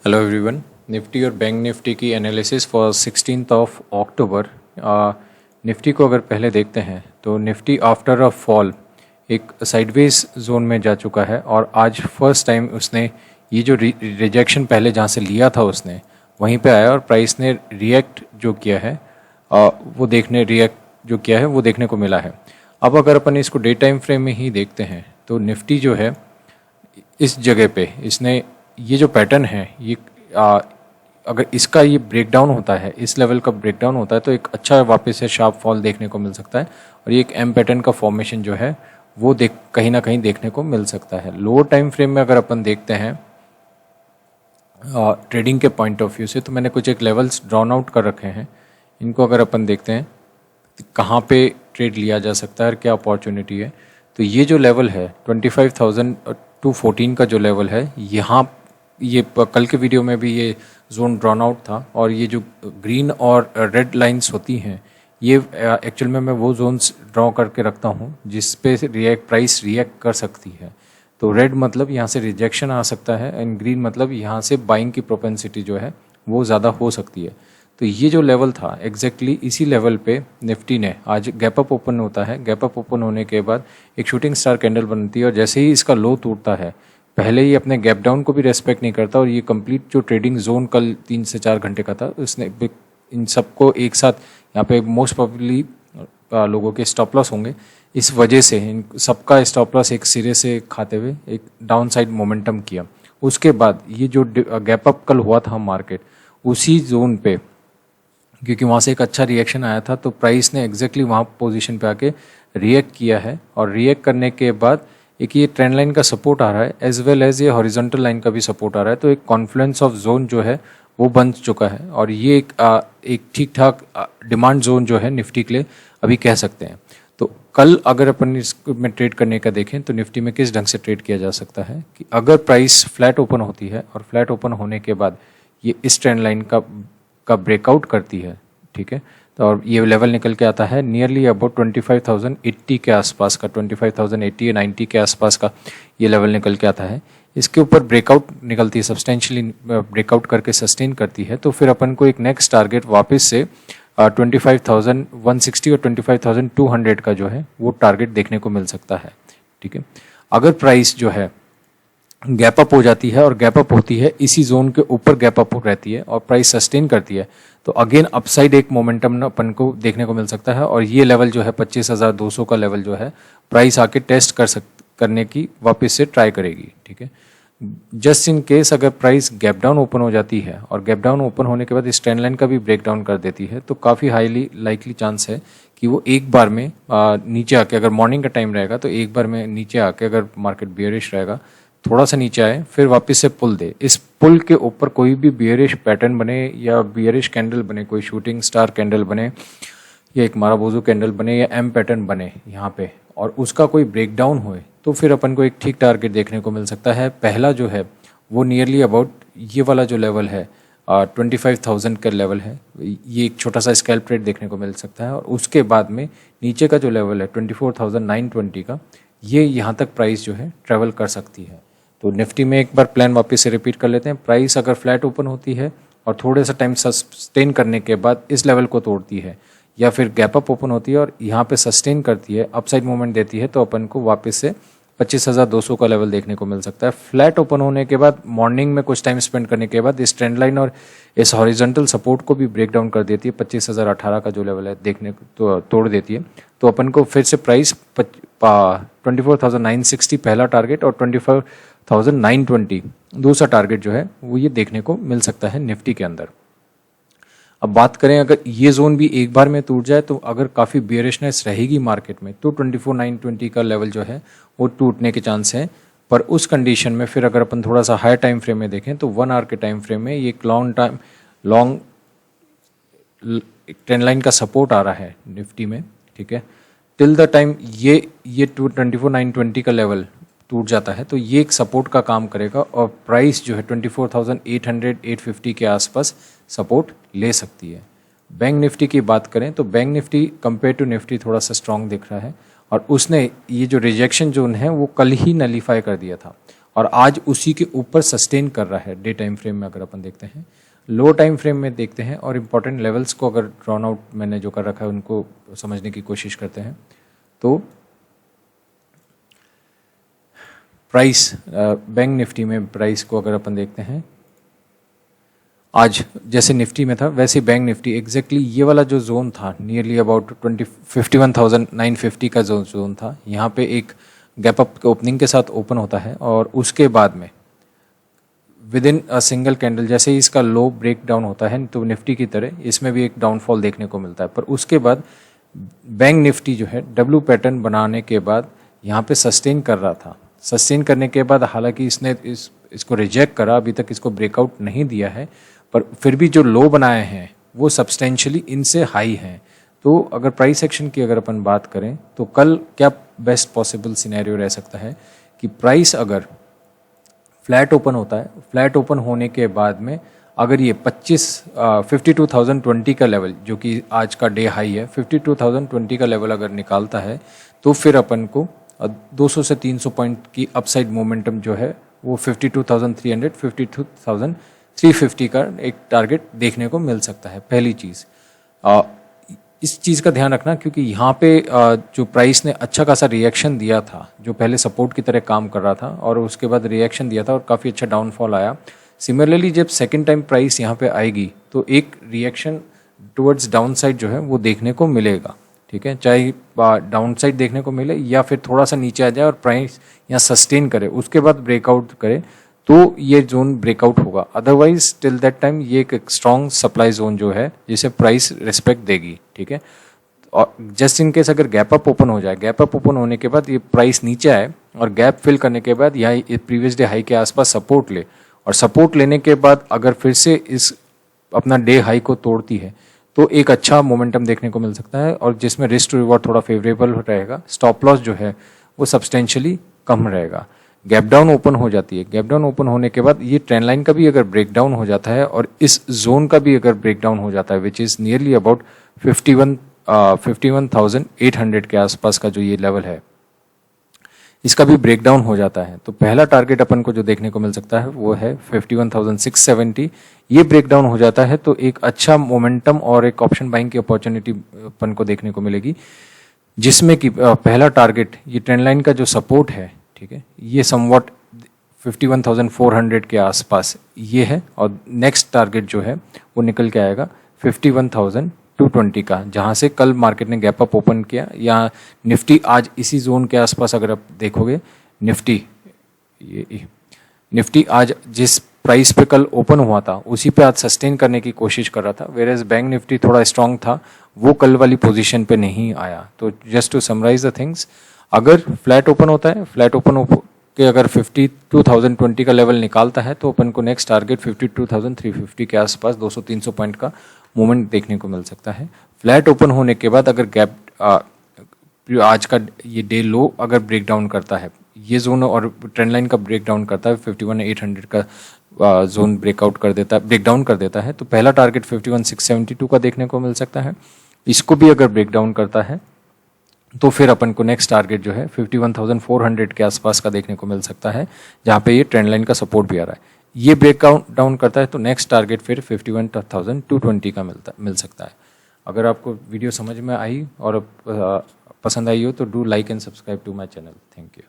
Hello everyone. Nifty और bank Nifty की analysis for 16th of October. Nifty को अगर पहले देखते हैं तो निफ्टी आफ्टर अ फॉल एक साइडवेज जोन में जा चुका है और आज फर्स्ट टाइम उसने ये जो रिजेक्शन पहले जहाँ से लिया था उसने वहीं पे आया और प्राइस ने रिएक्ट जो किया है वो देखने को मिला है। अब अगर अपन इसको डे टाइम फ्रेम में ही देखते हैं तो निफ्टी जो है इस जगह पे इसने ये जो पैटर्न है ये अगर इसका ये ब्रेकडाउन होता है, इस लेवल का ब्रेकडाउन होता है तो एक अच्छा वापस से शार्प फॉल देखने को मिल सकता है और ये एक एम पैटर्न का फॉर्मेशन जो है वो कहीं ना कहीं देखने को मिल सकता है। लोअर टाइम फ्रेम में अगर अपन देखते हैं ट्रेडिंग के पॉइंट ऑफ व्यू से तो मैंने कुछ एक लेवल्स ड्रॉन आउट कर रखे हैं। इनको अगर अपन देखते हैं तो कहाँ पे ट्रेड लिया जा सकता है और क्या अपॉर्चुनिटी है, तो ये जो लेवल है 25,214 का जो लेवल है, यहाँ ये कल के वीडियो में भी ये जोन ड्रॉन आउट था और ये जो ग्रीन और रेड लाइंस होती हैं ये एक्चुअल में मैं वो जोन्स ड्रॉ करके रखता हूँ जिस पे प्राइस रिएक्ट कर सकती है। तो रेड मतलब यहाँ से रिजेक्शन आ सकता है एंड ग्रीन मतलब यहाँ से बाइंग की प्रोपेंसिटी जो है वो ज़्यादा हो सकती है। तो ये जो लेवल था एग्जैक्टली इसी लेवल पे निफ्टी ने आज गैप अप ओपन होता है। गैप अप ओपन होने के बाद एक शूटिंग स्टार कैंडल बनती है और जैसे ही इसका लो टूटता है पहले ही अपने गैप डाउन को भी रेस्पेक्ट नहीं करता और ये कंप्लीट जो ट्रेडिंग जोन कल 3 से 4 घंटे का था उसने इन सबको एक साथ यहाँ पे मोस्ट प्रोबेबली लोगों के स्टॉप लॉस होंगे, इस वजह से इन सबका स्टॉप लॉस एक सिरे से खाते हुए एक डाउन साइड मोमेंटम किया। उसके बाद ये जो गैप अप कल हुआ था मार्केट उसी जोन पे, क्योंकि वहाँ से एक अच्छा रिएक्शन आया था तो प्राइस ने एग्जैक्टली वहाँ पोजीशन पे आके रिएक्ट किया है और रिएक्ट करने के बाद एक ये ट्रेंड लाइन का सपोर्ट आ रहा है एज वेल एज ये हॉरिजॉन्टल लाइन का भी सपोर्ट आ रहा है। तो एक कॉन्फ्लुएंस ऑफ जोन जो है वो बन चुका है और ये एक ठीक ठाक डिमांड जोन जो है निफ्टी के लिए अभी कह सकते हैं। तो कल अगर अपन इसमें ट्रेड करने का देखें तो निफ्टी में किस ढंग से ट्रेड किया जा सकता है कि अगर प्राइस फ्लैट ओपन होती है और फ्लैट ओपन होने के बाद ये इस ट्रेंड लाइन का ब्रेकआउट करती है, ठीक है, तो और ये लेवल निकल के आता है नियरली अबाउट 25,080 के आसपास का, 25,080 या 90 के आसपास का ये लेवल निकल के आता है। इसके ऊपर ब्रेकआउट निकलती है, सब्सटेंशियली ब्रेकआउट करके सस्टेन करती है तो फिर अपन को एक नेक्स्ट टारगेट वापस से 25,160 और 25,200 का जो है वो टारगेट देखने को मिल सकता है, ठीक है। अगर प्राइस जो है गैप अप हो जाती है और गैप अप होती है इसी जोन के ऊपर गैप अप रहती है और प्राइस सस्टेन करती है तो अगेन अपसाइड एक मोमेंटम अपन को देखने को मिल सकता है और ये लेवल जो है 25,200 का लेवल जो है प्राइस आके टेस्ट करने की वापस से ट्राई करेगी, ठीक है। जस्ट इन केस अगर प्राइस गैप डाउन ओपन हो जाती है और गैप डाउन ओपन होने के बाद इस ट्रेंड लाइन का भी ब्रेक डाउन कर देती है तो काफ़ी हाईली लाइकली चांस है कि वो एक बार में नीचे आके, अगर मॉर्निंग का टाइम रहेगा तो एक बार में नीचे आके अगर मार्केट बियरिश रहेगा थोड़ा सा नीचे आए फिर वापस से पुल दे, इस पुल के ऊपर कोई भी बियरिश पैटर्न बने या बियरिश कैंडल बने, कोई शूटिंग स्टार कैंडल बने या एक माराबोजू कैंडल बने या एम पैटर्न बने यहाँ पे और उसका कोई ब्रेकडाउन होए तो फिर अपन को एक ठीक टारगेट देखने को मिल सकता है। पहला जो है वो नियरली अबाउट ये वाला जो लेवल है 25,000 का लेवल है, ये एक छोटा सा स्कैल्प ट्रेड देखने को मिल सकता है और उसके बाद में नीचे का जो लेवल है 24,920 का, ये यहाँ तक प्राइस जो है ट्रेवल कर सकती है। तो निफ्टी में एक बार प्लान वापस से रिपीट कर लेते हैं। प्राइस अगर फ्लैट ओपन होती है और थोड़े सा टाइम सस्टेन करने के बाद इस लेवल को तोड़ती है या फिर गैप अप ओपन होती है और यहाँ पे सस्टेन करती है, अपसाइड मूवमेंट देती है तो अपन को वापस से 25,200 का लेवल देखने को मिल सकता है। फ्लैट ओपन होने के बाद मॉर्निंग में कुछ टाइम स्पेंड करने के बाद इस ट्रेंड लाइन और इस हॉरिजॉन्टल सपोर्ट को भी ब्रेक डाउन कर देती है, 25,018 का जो लेवल है देखने तो तोड़ देती है तो अपन को फिर से प्राइस 24,960 पहला टारगेट और 24,920 दूसरा टारगेट जो है वो ये देखने को मिल सकता है निफ्टी के अंदर। अब बात करें अगर ये जोन भी एक बार में टूट जाए तो अगर काफ़ी बियरिशनेस रहेगी मार्केट में तो 24,920 का लेवल जो है वो टूटने के चांस हैं। पर उस कंडीशन में फिर अगर अपन थोड़ा सा हाई टाइम फ्रेम में देखें तो 1 आवर के टाइम फ्रेम में ये लॉन्ग ट्रेंड लाइन का सपोर्ट आ रहा है निफ्टी में, ठीक है। टिल द टाइम ये 24,920 का लेवल टूट जाता है तो ये एक सपोर्ट का काम करेगा और प्राइस जो है 24,800-850 के आसपास सपोर्ट ले सकती है। बैंक निफ्टी की बात करें तो bank Nifty compare to Nifty थोड़ा सा स्ट्रांग दिख रहा है और उसने ये जो रिजेक्शन जोन है वो कल ही नलीफाई कर दिया था और आज उसी के ऊपर सस्टेन कर रहा है डे टाइम फ्रेम में अगर अपन देखते हैं। लो टाइम फ्रेम में देखते हैं और इम्पॉर्टेंट लेवल्स को अगर ड्रॉन आउट मैंने जो कर रखा है उनको समझने की कोशिश करते हैं। तो प्राइस बैंक निफ्टी में प्राइस को अगर अपन देखते हैं, आज जैसे निफ्टी में था वैसे बैंक निफ्टी एग्जैक्टली ये वाला जो जोन था नियरली अबाउट 51,950 का जो जोन था, यहाँ पे एक गैप अप ओपनिंग के साथ ओपन होता है और उसके बाद में with in a single candle जैसे ही इसका लो ब्रेक डाउन होता है तो निफ्टी की तरह इसमें भी एक डाउनफॉल देखने को मिलता है। पर उसके बाद बैंक निफ्टी जो है डब्ल्यू पैटर्न बनाने के बाद यहाँ पे सस्टेन कर रहा था। सस्टेन करने के बाद हालांकि इसने इसको रिजेक्ट करा, अभी तक इसको ब्रेकआउट नहीं दिया है, पर फिर भी जो लो बनाए हैं वो सब्सटेंशियली इनसे हाई हैं। तो अगर प्राइस एक्शन की अगर अपन बात करें तो कल क्या बेस्ट पॉसिबल सिनेरियो रह सकता है कि प्राइस अगर फ्लैट ओपन होता है, फ्लैट ओपन होने के बाद में अगर ये 52,020 का लेवल जो कि आज का डे हाई है 52,020 का लेवल अगर निकालता है तो फिर अपन को 200 से 300 पॉइंट की अपसाइड मोमेंटम जो है वो 52,300 52,350 का एक टारगेट देखने को मिल सकता है। पहली चीज़ इस चीज़ का ध्यान रखना क्योंकि यहाँ पे जो प्राइस ने अच्छा खासा रिएक्शन दिया था, जो पहले सपोर्ट की तरह काम कर रहा था और उसके बाद रिएक्शन दिया था और काफ़ी अच्छा डाउनफॉल आया। सिमिलरली जब सेकेंड टाइम प्राइस यहाँ पे आएगी तो एक रिएक्शन टुवर्ड्स डाउन साइड जो है वो देखने को मिलेगा। ठीक है, चाहे डाउन साइड देखने को मिले या फिर थोड़ा सा नीचे आ जाए और प्राइस यहाँ सस्टेन करे, उसके बाद ब्रेकआउट करे तो ये जोन ब्रेकआउट होगा। अदरवाइज टिल दैट टाइम ये एक स्ट्रॉन्ग सप्लाई जोन जो है जिसे प्राइस रिस्पेक्ट देगी। ठीक है, और जस्ट इन केस अगर गैप अप ओपन हो जाए, गैप अप ओपन होने के बाद ये प्राइस नीचे आए और गैप फिल करने के बाद यहाँ प्रीवियस डे हाई के आसपास सपोर्ट ले और सपोर्ट लेने के बाद अगर फिर से इस अपना डे हाई को तोड़ती है तो एक अच्छा मोमेंटम देखने को मिल सकता है और जिसमें रिस्क टू रिवॉर्ड थोड़ा फेवरेबल रहेगा। स्टॉप लॉस जो है वो सब्सटेंशियली कम रहेगा। गैप डाउन ओपन हो जाती है, गैप डाउन ओपन होने के बाद ये ट्रेंड लाइन का भी अगर ब्रेक डाउन हो जाता है और इस जोन का भी अगर ब्रेक डाउन हो जाता है विच इज़ नियरली अबाउट 51,800 के आसपास का जो ये लेवल है, इसका भी ब्रेक डाउन हो जाता है तो पहला टारगेट अपन को जो देखने को मिल सकता है वो है 51,670। ये ब्रेक डाउन हो जाता है तो एक अच्छा मोमेंटम और एक ऑप्शन बाइंग की अपॉर्चुनिटी अपन को देखने को मिलेगी, जिसमें कि पहला टारगेट ये ट्रेंड लाइन का जो सपोर्ट है, ठीक है, ये समवॉट 51,400 के आसपास ये है और नेक्स्ट टारगेट जो है वो निकल के आएगा 51,220 का, जहां से कल मार्केट ने गैप अप ओपन किया। या निफ्टी आज इसी जोन के आसपास अगर आप देखोगे, निफ्टी आज जिस प्राइस पे कल ओपन हुआ था उसी पे आज सस्टेन करने की कोशिश कर रहा था, वेयर एज बैंक निफ्टी थोड़ा स्ट्रांग था, वो कल वाली पोजीशन पे नहीं आया। तो just to summarise the things, अगर फ्लैट ओपन होता है, फ्लैट ओपन के अगर 52,020 का लेवल निकालता है तो अपन को नेक्स्ट टारगेट 52,350 के आसपास 200-300 पॉइंट का मूवमेंट देखने को मिल सकता है। फ्लैट ओपन होने के बाद अगर गैप आज का ये डे लो अगर ब्रेक डाउन करता है, ये जोन और ट्रेंड लाइन का ब्रेक डाउन करता है, 51,800 का जोन ब्रेकआउट कर देता है, ब्रेक डाउन कर देता है, तो पहला टारगेट 51,672 का देखने को मिल सकता है। इसको भी अगर ब्रेक डाउन करता है तो फिर अपन को नेक्स्ट टारगेट जो है 51,400 के आसपास का देखने को मिल सकता है, जहाँ पे ये ट्रेंड लाइन का सपोर्ट भी आ रहा है। ये ब्रेक डाउन करता है तो नेक्स्ट टारगेट फिर 51,220 का मिल सकता है। अगर आपको वीडियो समझ में आई और पसंद आई हो तो do like and subscribe to my channel. Thank you.